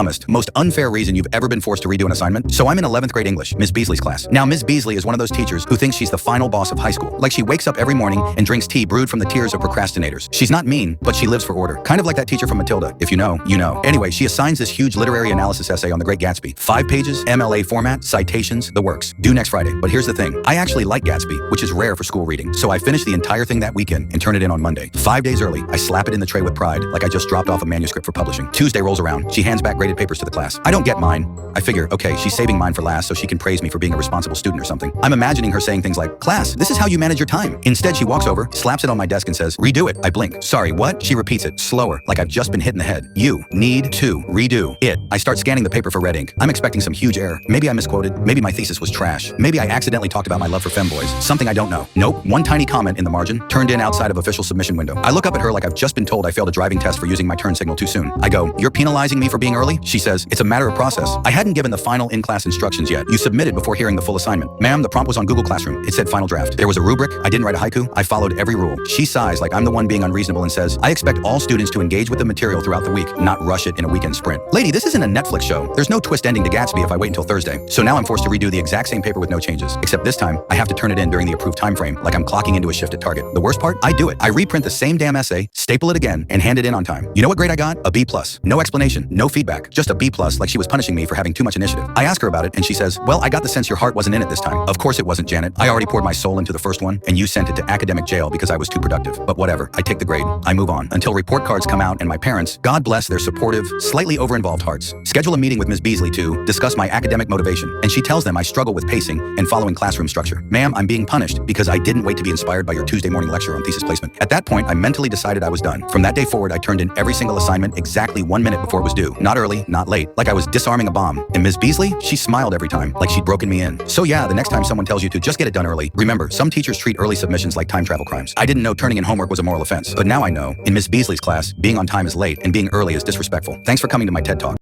dumbest, most unfair reason you've ever been forced to redo an assignment? So I'm in 11th grade English, Ms. Beasley's class. Now, Ms. Beasley is one of those teachers who thinks she's the final boss of high school. Like she wakes up every morning and drinks tea brewed from the tears of procrastinators. She's not mean, but she lives for order. Kind of like that teacher from Matilda. If you know, you know. Anyway, she assigns this huge literary analysis essay on The Great Gatsby. 5 pages, MLA format, citations, the works. Due next Friday. But here's the thing. I actually like Gatsby, which is rare for school reading. So I finished the entire thing that weekend and turned it in on Monday. 5 days early, I slap it in the tray with pride, like I just dropped off a manuscript for publishing. Tuesday rolls around. She hands back graded papers to the class. I don't get mine. I figure, okay, she's saving mine for last so she can praise me for being a responsible student or something. I'm imagining her saying things like, "Class, this is how you manage your time." Instead, she walks over, slaps it on my desk and says, "Redo it." I blink. "Sorry, what?" She repeats it, slower, like I've just been hit in the head. "You need to redo it." I start scanning the paper for red ink. I'm expecting some huge error. Maybe I misquoted. Maybe my thesis was trash. Maybe I accidentally talked about my love for femboys. Something I don't know. Nope. One tiny comment in the margin, turned in outside of official submission window. I look up at her like I've just been told I failed a driving test for using my turn signal too soon. I go, "You're penalizing me for being early?" She says, "It's a matter of process." I hadn't given the final in-class instructions yet. You submitted before hearing the full assignment. "Ma'am, the prompt was on Google Classroom. It said final draft. There was a rubric. I didn't write a haiku. I followed every rule." She sighs like I'm the one being unreasonable and says, "I expect all students to engage with the material throughout the week, not rush it in a weekend sprint." Lady, this isn't a Netflix show. There's no twist ending to Gatsby if I wait until Thursday. So now I'm forced to redo the exact same paper with no changes. Except this time, I have to turn it in during the approved time frame, like I'm clocking into a shift at Target. The worst part? I do it. I reprint the same damn essay, staple it again, and hand it in on time. You know what grade I got? A B+. No explanation, no feedback, just a B+, like she was punishing me for having too much initiative. I ask her about it, and she says, "Well, I got the sense your heart wasn't in it this time." Of course it wasn't, Janet. I already poured my soul into the first one, and you sent it to academic jail because I was too productive. But whatever, I take the grade. I move on, until report cards come out and my parents, God bless their supportive, slightly over-involved hearts, schedule a meeting with Ms. Beasley to discuss my academic motivation, and she tells them I struggle with pacing and following classroom structure. "Ma'am, I'm being punished because I didn't wait to be inspired by your Tuesday morning lecture on thesis placement." At that point, I mentally decided I was done. From that day forward, I turned in every single assignment exactly 1 minute before it was due. Not early, not late, like I was disarming a bomb. And Ms. Beasley, she smiled every time, like she'd broken me in. So yeah, the next time someone tells you to just get it done early, remember, some teachers treat early submissions like time travel crimes. I didn't know turning in homework was a moral offense, but now I know. In Ms. Beasley's class, being on time is late and being early is disrespectful. Thanks for coming to my TED Talk.